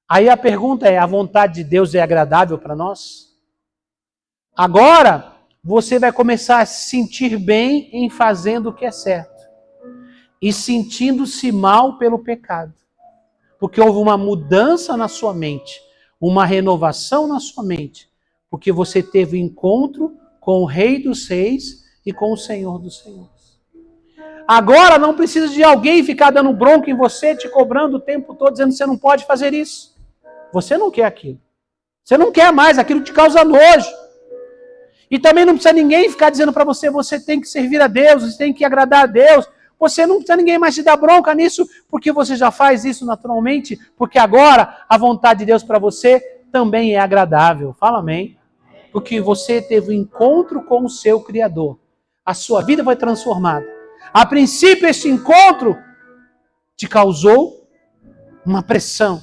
Speaker 1: Aí a pergunta é, a vontade de Deus é agradável para nós? Agora, você vai começar a se sentir bem em fazendo o que é certo. E sentindo-se mal pelo pecado. Porque houve uma mudança na sua mente. Uma renovação na sua mente. Porque você teve encontro com o Rei dos Reis e com o Senhor dos Senhores. Agora não precisa de alguém ficar dando bronca em você, te cobrando o tempo todo, dizendo que você não pode fazer isso. Você não quer aquilo. Você não quer mais, aquilo te causa nojo. E também não precisa ninguém ficar dizendo para você, você tem que servir a Deus, você tem que agradar a Deus. Você não precisa ninguém mais te dar bronca nisso, porque você já faz isso naturalmente, porque agora a vontade de Deus para você também é agradável. Fala amém. Porque você teve um encontro com o seu Criador. A sua vida foi transformada. A princípio, esse encontro te causou uma pressão,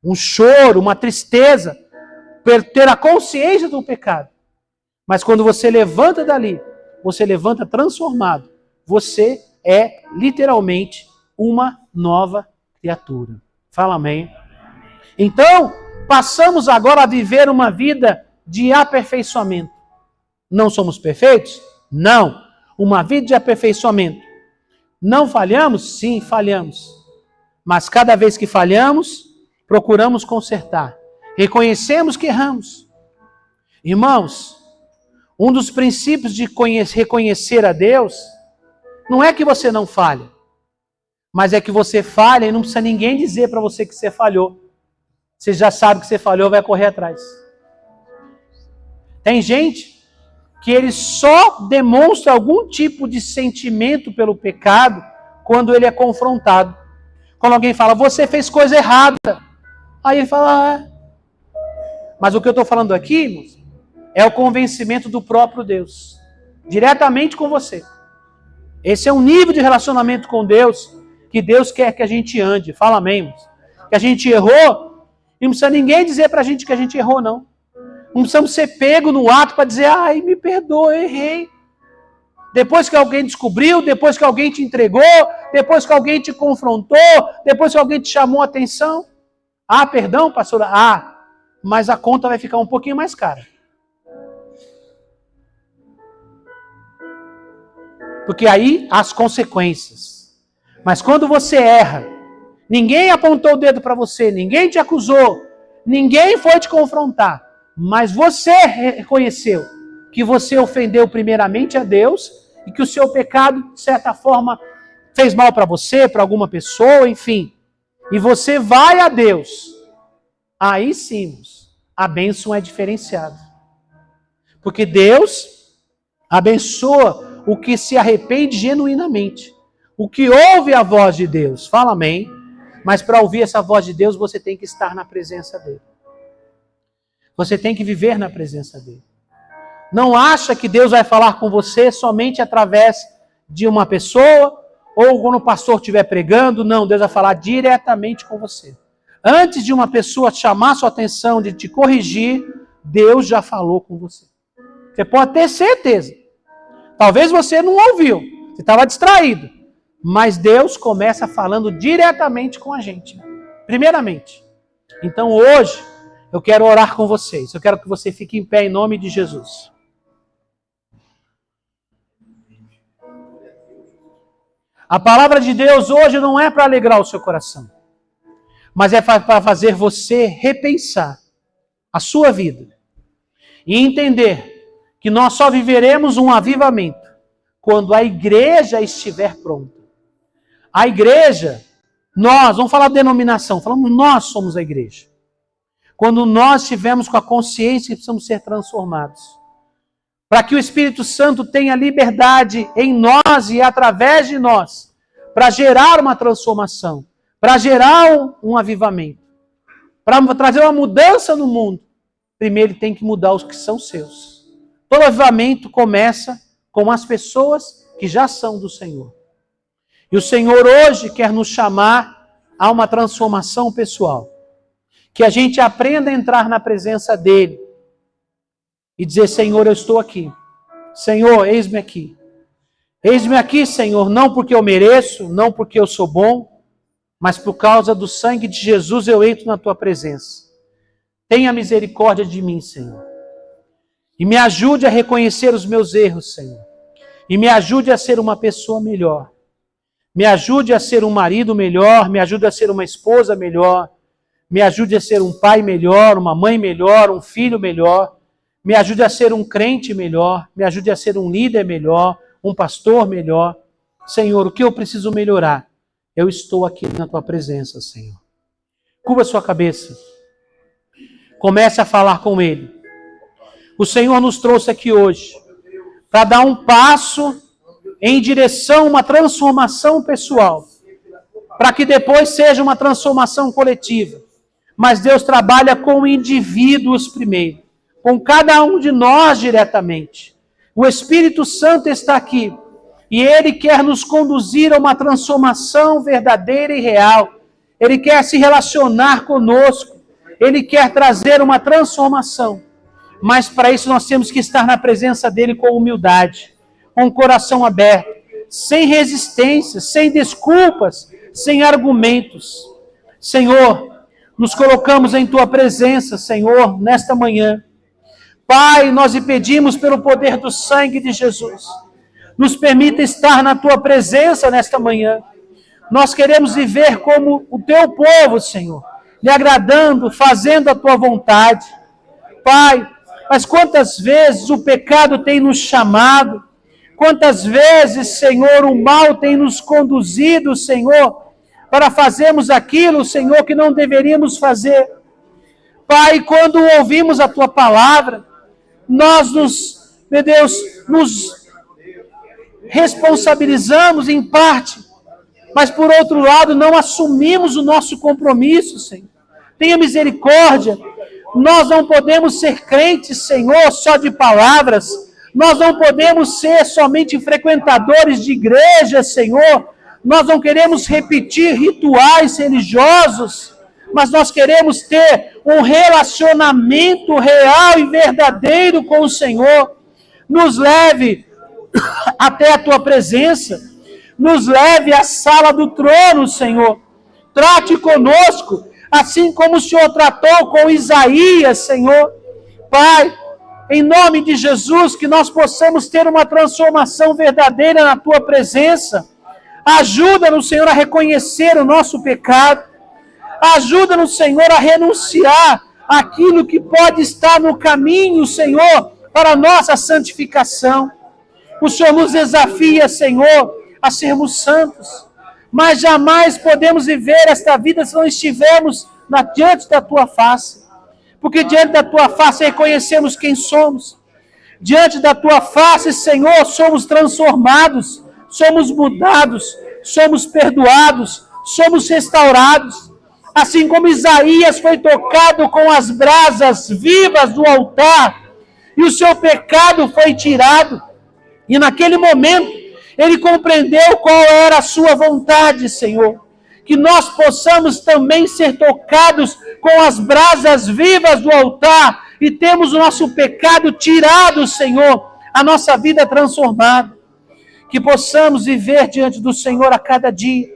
Speaker 1: um choro, uma tristeza, por ter a consciência do pecado. Mas quando você levanta dali, você levanta transformado. Você é literalmente uma nova criatura. Fala amém. Então, passamos agora a viver uma vida de aperfeiçoamento. Não somos perfeitos? Não. Uma vida de aperfeiçoamento. Não falhamos? Sim, falhamos. Mas cada vez que falhamos, procuramos consertar. Reconhecemos que erramos. Irmãos, Um dos princípios de reconhecer a Deus não é que você não falhe, mas é que você falha e não precisa ninguém dizer para você que você falhou. Você já sabe que você falhou, vai correr atrás. Tem gente que ele só demonstra algum tipo de sentimento pelo pecado quando ele é confrontado. Quando alguém fala, você fez coisa errada. Aí ele fala, Mas o que eu estou falando aqui, irmãos, é o convencimento do próprio Deus. Diretamente com você. Esse é um nível de relacionamento com Deus que Deus quer que a gente ande. Fala amém, irmãos. Que a gente errou, e não precisa ninguém dizer pra gente que a gente errou, não. Não precisamos ser pego no ato para dizer, ai, me perdoa, eu errei. Depois que alguém descobriu, depois que alguém te entregou, depois que alguém te confrontou, depois que alguém te chamou a atenção. Ah, perdão, pastora? Ah, mas a conta vai ficar um pouquinho mais cara. Porque aí as consequências. Mas quando você erra, ninguém apontou o dedo para você, ninguém te acusou, ninguém foi te confrontar, mas você reconheceu que você ofendeu primeiramente a Deus e que o seu pecado, de certa forma, fez mal para você, para alguma pessoa, enfim. E você vai a Deus. Aí sim, a bênção é diferenciada. Porque Deus abençoa o que se arrepende genuinamente. O que ouve a voz de Deus. Fala amém. Mas para ouvir essa voz de Deus, você tem que estar na presença dele. Você tem que viver na presença dele. Não acha que Deus vai falar com você somente através de uma pessoa ou quando o pastor estiver pregando. Não, Deus vai falar diretamente com você. Antes de uma pessoa chamar sua atenção, de te corrigir, Deus já falou com você. Você pode ter certeza. Talvez você não ouviu, você estava distraído. Mas Deus começa falando diretamente com a gente. Primeiramente. Então hoje, eu quero orar com vocês. Eu quero que você fique em pé em nome de Jesus. A palavra de Deus hoje não é para alegrar o seu coração, mas é para fazer você repensar a sua vida e entender que nós só viveremos um avivamento quando a igreja estiver pronta. A igreja, nós, vamos falar de denominação, falamos nós somos a igreja. Quando nós estivermos com a consciência que precisamos ser transformados. Para que o Espírito Santo tenha liberdade em nós e através de nós, para gerar uma transformação, para gerar um avivamento, para trazer uma mudança no mundo. Primeiro ele tem que mudar os que são seus. Todo avivamento começa com as pessoas que já são do Senhor. E o Senhor hoje quer nos chamar a uma transformação pessoal. Que a gente aprenda a entrar na presença dele e dizer, Senhor, eu estou aqui. Senhor, eis-me aqui. Eis-me aqui, Senhor, não porque eu mereço, não porque eu sou bom, mas por causa do sangue de Jesus eu entro na tua presença. Tenha misericórdia de mim, Senhor. E me ajude a reconhecer os meus erros, Senhor. E me ajude a ser uma pessoa melhor. Me ajude a ser um marido melhor, me ajude a ser uma esposa melhor. Me ajude a ser um pai melhor, uma mãe melhor, um filho melhor. Me ajude a ser um crente melhor. Me ajude a ser um líder melhor, um pastor melhor. Senhor, o que eu preciso melhorar? Eu estou aqui na tua presença, Senhor. Curva a sua cabeça. Comece a falar com ele. O Senhor nos trouxe aqui hoje para dar um passo em direção a uma transformação pessoal. Para que depois seja uma transformação coletiva. Mas Deus trabalha com indivíduos primeiro, com cada um de nós diretamente. O Espírito Santo está aqui e Ele quer nos conduzir a uma transformação verdadeira e real. Ele quer se relacionar conosco, Ele quer trazer uma transformação. Mas para isso nós temos que estar na presença dEle com humildade, com o coração aberto, sem resistência, sem desculpas, sem argumentos. Senhor, nos colocamos em Tua presença, Senhor, nesta manhã. Pai, nós lhe pedimos pelo poder do sangue de Jesus. Nos permita estar na Tua presença nesta manhã. Nós queremos viver como o Teu povo, Senhor, lhe agradando, fazendo a Tua vontade. Pai, Mas quantas vezes o pecado tem nos chamado, quantas vezes, Senhor, o mal tem nos conduzido, Senhor, para fazermos aquilo, Senhor, que não deveríamos fazer. Pai, quando ouvimos a Tua palavra, nós meu Deus, nos responsabilizamos em parte, mas por outro lado não assumimos o nosso compromisso, Senhor. Tenha misericórdia. Nós não podemos ser crentes, Senhor, só de palavras. Nós não podemos ser somente frequentadores de igreja, Senhor. Nós não queremos repetir rituais religiosos, mas nós queremos ter um relacionamento real e verdadeiro com o Senhor. Nos leve até a Tua presença. Nos leve à sala do trono, Senhor. Trate conosco, assim como o Senhor tratou com Isaías, Senhor. Pai, em nome de Jesus, que nós possamos ter uma transformação verdadeira na Tua presença. Ajuda-nos, Senhor, a reconhecer o nosso pecado. Ajuda-nos, Senhor, a renunciar àquilo que pode estar no caminho, Senhor, para a nossa santificação. O Senhor nos desafia, Senhor, a sermos santos. Mas jamais podemos viver esta vida se não estivermos diante da Tua face. Porque diante da Tua face reconhecemos quem somos. Diante da Tua face, Senhor, somos transformados, somos mudados, somos perdoados, somos restaurados. Assim como Isaías foi tocado com as brasas vivas do altar, e o seu pecado foi tirado. E naquele momento, ele compreendeu qual era a sua vontade, Senhor. Que nós possamos também ser tocados com as brasas vivas do altar e temos o nosso pecado tirado, Senhor, a nossa vida transformada. Que possamos viver diante do Senhor a cada dia,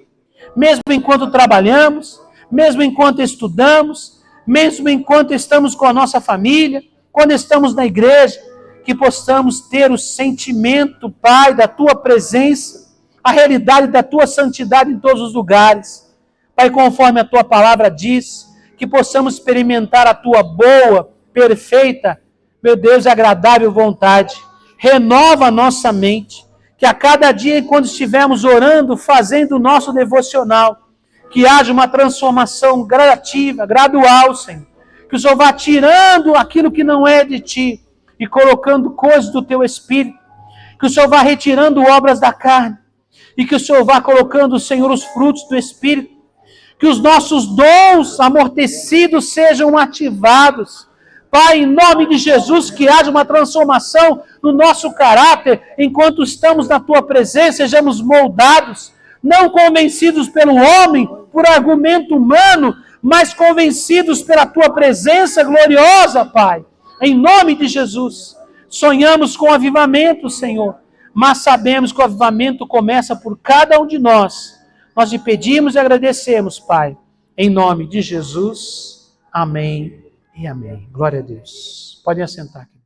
Speaker 1: mesmo enquanto trabalhamos, mesmo enquanto estudamos, mesmo enquanto estamos com a nossa família, quando estamos na igreja, que possamos ter o sentimento, Pai, da Tua presença, a realidade da Tua santidade em todos os lugares. Pai, conforme a Tua palavra diz, que possamos experimentar a Tua boa, perfeita, meu Deus, agradável vontade. Renova a nossa mente, que a cada dia, quando estivermos orando, fazendo o nosso devocional, que haja uma transformação gradativa, gradual, Senhor. Que o Senhor vá tirando aquilo que não é de Ti e colocando coisas do Teu Espírito. Que o Senhor vá retirando obras da carne e que o Senhor vá colocando, Senhor, os frutos do Espírito. Que os nossos dons amortecidos sejam ativados. Pai, em nome de Jesus, que haja uma transformação no nosso caráter, enquanto estamos na Tua presença, sejamos moldados, não convencidos pelo homem, por argumento humano, mas convencidos pela Tua presença gloriosa, Pai. Em nome de Jesus, sonhamos com avivamento, Senhor, mas sabemos que o avivamento começa por cada um de nós. Nós te pedimos e agradecemos, Pai, em nome de Jesus. Amém e amém. Glória a Deus. Podem assentar aqui.